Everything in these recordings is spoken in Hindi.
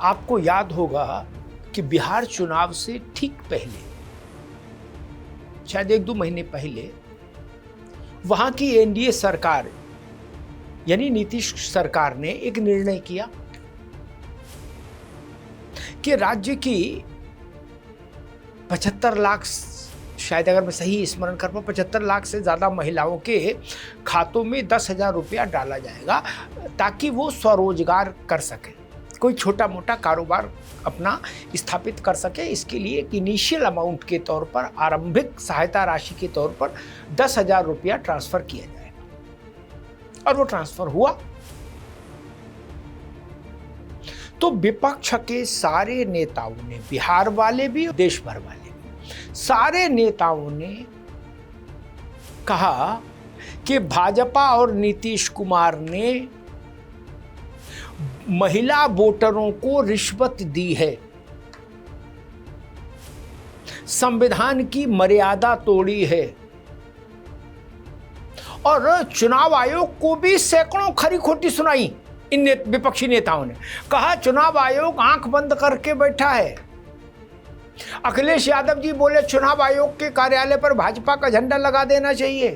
आपको याद होगा कि बिहार चुनाव से ठीक पहले, शायद 1-2 महीने पहले, वहां की एनडीए सरकार यानी नीतीश सरकार ने एक निर्णय किया कि राज्य की 75 लाख, शायद अगर मैं सही स्मरण कर पाऊँ, 75 लाख से ज़्यादा महिलाओं के खातों में 10,000 रुपया डाला जाएगा ताकि वो स्वरोजगार कर सकें, कोई छोटा मोटा कारोबार अपना स्थापित कर सके। इसके लिए एक इनिशियल अमाउंट के तौर पर, आरंभिक सहायता राशि के तौर पर 10,000 रुपया ट्रांसफर किया जाएगा। और वो ट्रांसफर हुआ। तो विपक्ष के सारे नेताओं ने, बिहार वाले भी, देश भर वाले भी, सारे नेताओं ने कहा कि भाजपा और नीतीश कुमार ने महिला वोटरों को रिश्वत दी है, संविधान की मर्यादा तोड़ी है, और चुनाव आयोग को भी सैकड़ों खरी खोटी सुनाई। इन विपक्षी नेताओं ने कहा चुनाव आयोग आंख बंद करके बैठा है। अखिलेश यादव जी बोले चुनाव आयोग के कार्यालय पर भाजपा का झंडा लगा देना चाहिए।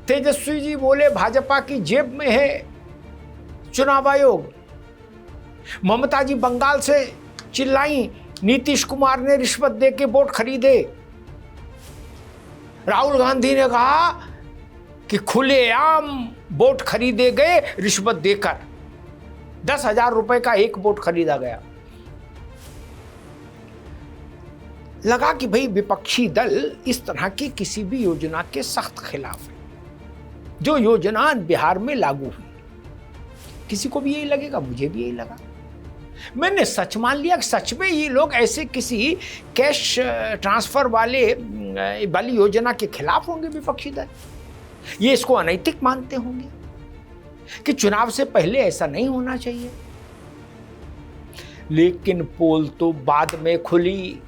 तेजस्वी जी बोले भाजपा की जेब में है चुनाव आयोग। ममता जी बंगाल से चिल्लाई नीतीश कुमार ने रिश्वत दे के वोट खरीदे। राहुल गांधी ने कहा कि खुलेआम वोट खरीदे गए रिश्वत देकर। 10,000 रुपए का एक वोट खरीदा गया। लगा कि भाई विपक्षी दल इस तरह की किसी भी योजना के सख्त खिलाफ है। जो योजना बिहार में लागू हुई, किसी को भी यही लगेगा, मुझे भी यही लगा। मैंने सच मान लिया कि सच में ये लोग ऐसे किसी कैश ट्रांसफर वाली योजना के खिलाफ होंगे विपक्षी दल। ये इसको अनैतिक मानते होंगे कि चुनाव से पहले ऐसा नहीं होना चाहिए। लेकिन पोल तो बाद में खुली,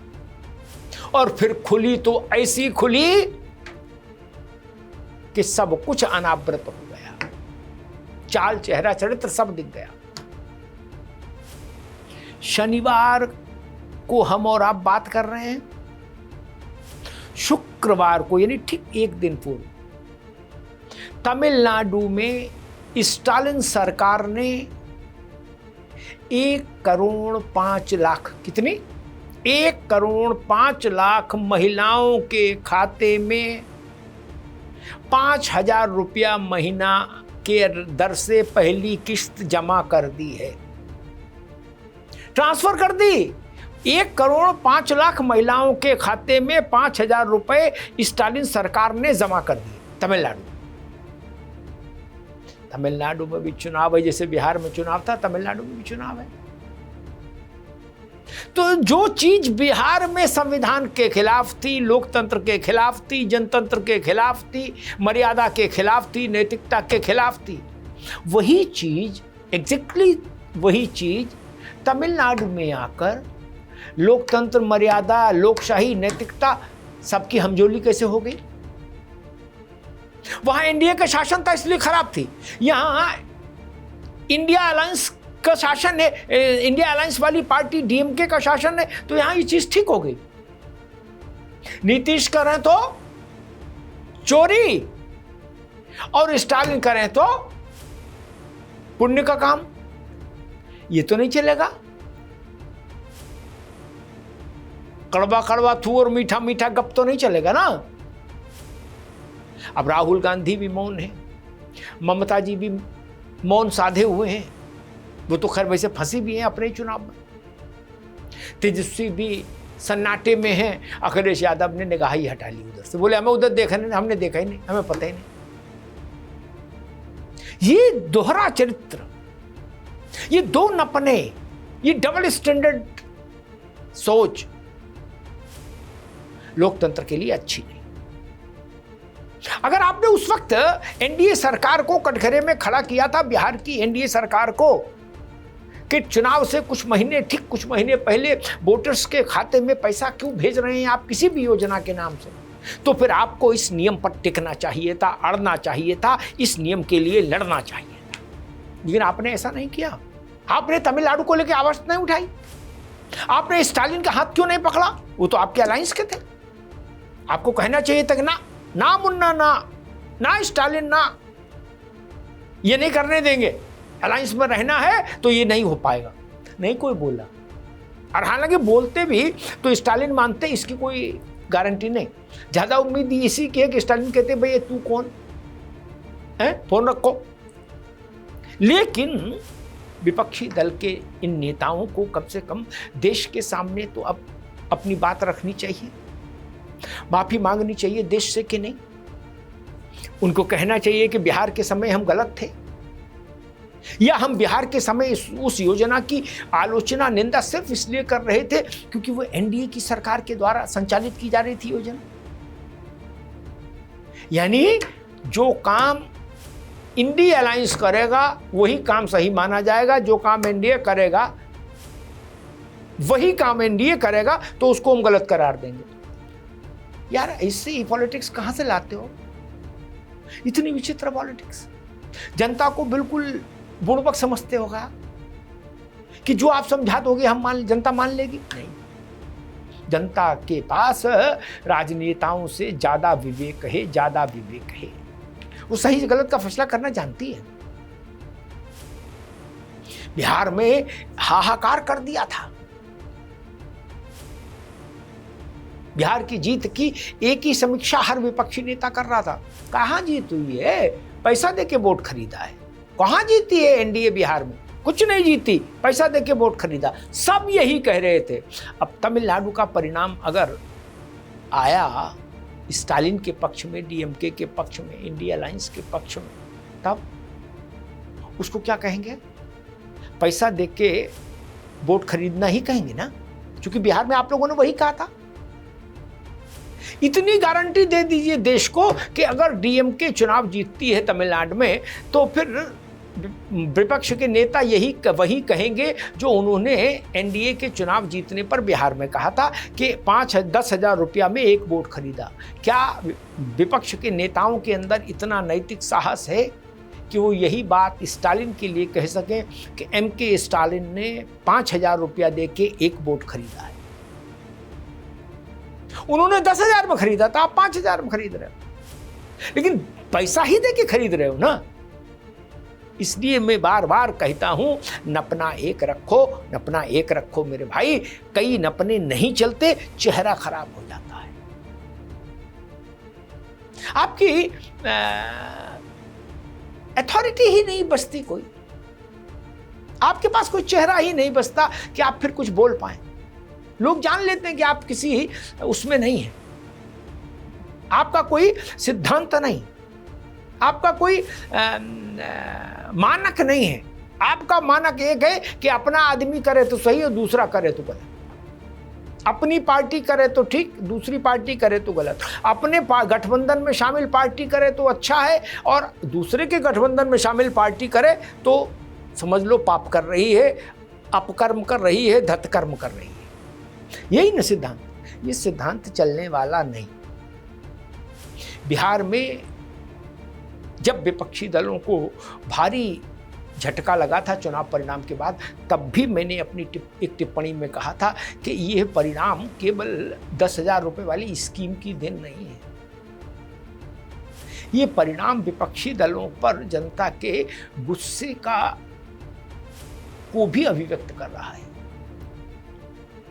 और फिर खुली तो ऐसी खुली कि सब कुछ अनावृत हो गया, चाल चेहरा चरित्र सब दिख गया। शनिवार को हम और आप बात कर रहे हैं, शुक्रवार को यानी ठीक एक दिन पूर्व तमिलनाडु में स्टालिन सरकार ने 1,05,00,000 कितनी 1,05,00,000 महिलाओं के खाते में 5,000 रुपया महीना के दर से पहली किस्त जमा कर दी है, ट्रांसफर कर दी। 1,05,00,000 महिलाओं के खाते में 5,000 रुपए स्टालिन सरकार ने जमा कर दिए। तमिलनाडु में भी चुनाव है, जैसे बिहार में चुनाव था, तमिलनाडु में भी चुनाव है। तो जो चीज बिहार में संविधान के खिलाफ थी, लोकतंत्र के खिलाफ थी, जनतंत्र के खिलाफ थी, मर्यादा के खिलाफ थी, नैतिकता के खिलाफ थी, वही चीज, एग्जैक्टली वही चीज तमिलनाडु में आकर लोकतंत्र, मर्यादा, लोकशाही, नैतिकता सबकी हमजोली कैसे हो गई। वहां एनडीए का शासन था इसलिए खराब थी। यहां इंडिया अलायंस का शासन है, इंडिया अलायंस वाली पार्टी डीएमके का शासन है, तो यहां ये चीज ठीक हो गई। नीतीश करें तो चोरी और स्टालिन करें तो पुण्य का काम, ये तो नहीं चलेगा। कड़वा कड़वा थू और मीठा मीठा गप तो नहीं चलेगा ना। अब राहुल गांधी भी मौन है, ममता जी भी मौन साधे हुए हैं, वो तो खैर वैसे फंसी भी हैं अपने चुनाव में। तेजस्वी भी सन्नाटे में हैं। अखिलेश यादव ने निगाह ही हटा ली उधर से, बोले हमें उधर देखा नहीं, हमने देखा ही नहीं, हमें पता ही नहीं। ये दोहरा चरित्र, ये दो नपने, ये डबल स्टैंडर्ड सोच लोकतंत्र के लिए अच्छी नहीं। अगर आपने उस वक्त एनडीए सरकार को कटघरे में खड़ा किया था, बिहार की एनडीए सरकार को, कि चुनाव से कुछ महीने पहले वोटर्स के खाते में पैसा क्यों भेज रहे हैं आप किसी भी योजना के नाम से, तो फिर आपको इस नियम पर टिकना चाहिए था, अड़ना चाहिए था, इस नियम के लिए लड़ना चाहिए था। लेकिन आपने ऐसा नहीं किया। आपने तमिलनाडु को लेकर आवाज नहीं उठाई? आपने स्टालिन का हाथ क्यों नहीं पकड़ा? वो तो आपके अलायंस के थे। आपको कहना चाहिए था कि ना ना मुन्ना, ना ना स्टालिन, ना, ये नहीं करने देंगे, अलायंस में रहना है तो ये नहीं हो पाएगा। नहीं कोई बोला। और हालांकि बोलते भी तो स्टालिन मानते, इसकी कोई गारंटी नहीं। ज्यादा उम्मीद इसी की है कि स्टालिन कहते भैया तू कौन है, फोन रखो। लेकिन विपक्षी दल के इन नेताओं को कम से कम देश के सामने तो अब अपनी बात रखनी चाहिए, माफी मांगनी चाहिए देश से कि नहीं। उनको कहना चाहिए कि बिहार के समय हम गलत थे, या हम बिहार के समय उस योजना की आलोचना, निंदा सिर्फ इसलिए कर रहे थे क्योंकि वो एनडीए की सरकार के द्वारा संचालित की जा रही थी योजना। यानी जो काम इंडिया अलायंस करेगा वही काम सही माना जाएगा, जो काम एनडीए करेगा वही काम एनडीए करेगा तो उसको हम गलत करार देंगे। यार इससे ही पॉलिटिक्स कहां से लाते हो? इतनी विचित्र पॉलिटिक्स। जनता को बिल्कुल बुड़बक समझते होगा कि जो आप समझा दोगे हम जनता मान लेगी? नहीं, जनता के पास राजनेताओं से ज्यादा विवेक है, ज्यादा विवेक है। वो सही गलत का फैसला करना जानती है। बिहार में हाहाकार कर दिया था। बिहार की जीत की एक ही समीक्षा हर विपक्षी नेता कर रहा था। कहां जीत हुई है? पैसा देके वोट खरीदा है। कहां जीती है एनडीए बिहार में? कुछ नहीं जीती, पैसा देके वोट खरीदा। सब यही कह रहे थे। अब तमिलनाडु का परिणाम अगर आया स्टालिन के पक्ष में, डीएमके के पक्ष में, इंडिया अलायंस के पक्ष में, तब उसको क्या कहेंगे? पैसा देके वोट खरीदना ही कहेंगे ना, क्योंकि बिहार में आप लोगों ने वही कहा था। इतनी गारंटी दे दीजिए देश को कि अगर डीएमके चुनाव जीतती है तमिलनाडु में तो फिर विपक्ष के नेता वही कहेंगे जो उन्होंने एनडीए के चुनाव जीतने पर बिहार में कहा था कि 5-10 हज़ार रुपया में एक वोट खरीदा। क्या विपक्ष के नेताओं के अंदर इतना नैतिक साहस है कि वो यही बात स्टालिन के लिए कह सकें कि एमके स्टालिन ने 5,000 रुपया दे के एक वोट खरीदा है? उन्होंने 10,000 में खरीदा था, आप 5,000 में खरीद रहे हो, लेकिन पैसा ही दे के खरीद रहे हो ना। इसलिए मैं बार बार कहता हूं, नपना एक रखो, नपना एक रखो मेरे भाई। कई नपने नहीं चलते, चेहरा खराब हो जाता है। आपकी अथॉरिटी ही नहीं बचती, कोई आपके पास कोई चेहरा ही नहीं बचता कि आप फिर कुछ बोल पाए। लोग जान लेते हैं कि आप किसी उसमें नहीं है, आपका कोई सिद्धांत नहीं, आपका कोई मानक नहीं है। आपका मानक एक है कि अपना आदमी करे तो सही और दूसरा करे तो गलत। अपनी पार्टी करे तो ठीक, दूसरी पार्टी करे तो गलत। अपने गठबंधन में शामिल पार्टी करे तो अच्छा है, और दूसरे के गठबंधन में शामिल पार्टी करे तो समझ लो पाप कर रही है, अपकर्म कर रही है, धतकर्म कर रही है। यही न सिद्धांत। ये सिद्धांत चलने वाला नहीं। बिहार में जब विपक्षी दलों को भारी झटका लगा था चुनाव परिणाम के बाद, तब भी मैंने अपनी एक टिप्पणी में कहा था कि यह परिणाम केवल 10,000 रुपए वाली स्कीम की देन नहीं है। ये परिणाम विपक्षी दलों पर जनता के गुस्से को भी अभिव्यक्त कर रहा है।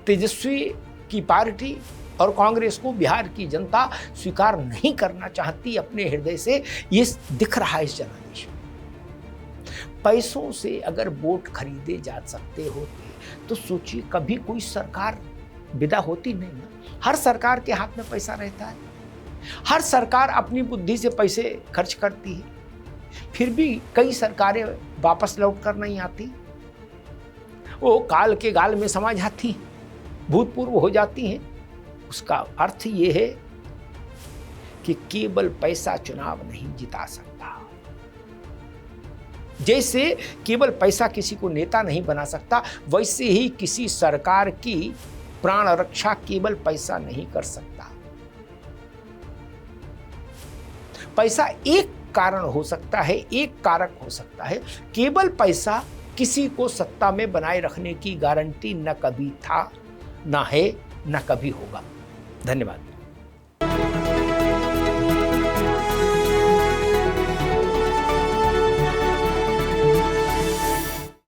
तेजस्वी की पार्टी और कांग्रेस को बिहार की जनता स्वीकार नहीं करना चाहती अपने हृदय से, ये दिख रहा है इस जनादेश में। पैसों से अगर वोट खरीदे जा सकते होते तो सोचिए कभी कोई सरकार विदा होती नहीं ना। हर सरकार के हाथ में पैसा रहता है, हर सरकार अपनी बुद्धि से पैसे खर्च करती है, फिर भी कई सरकारें वापस लौट कर नहीं आती। वो काल के गाल में समा जाती हैं, भूतपूर्व हो जाती हैं। उसका अर्थ ये है कि केवल पैसा चुनाव नहीं जिता सकता। जैसे केवल पैसा किसी को नेता नहीं बना सकता, वैसे ही किसी सरकार की प्राण रक्षा केवल पैसा नहीं कर सकता। पैसा एक कारण हो सकता है, एक कारक हो सकता है। केवल पैसा किसी को सत्ता में बनाए रखने की गारंटी न कभी था, न है, न कभी होगा। धन्यवाद।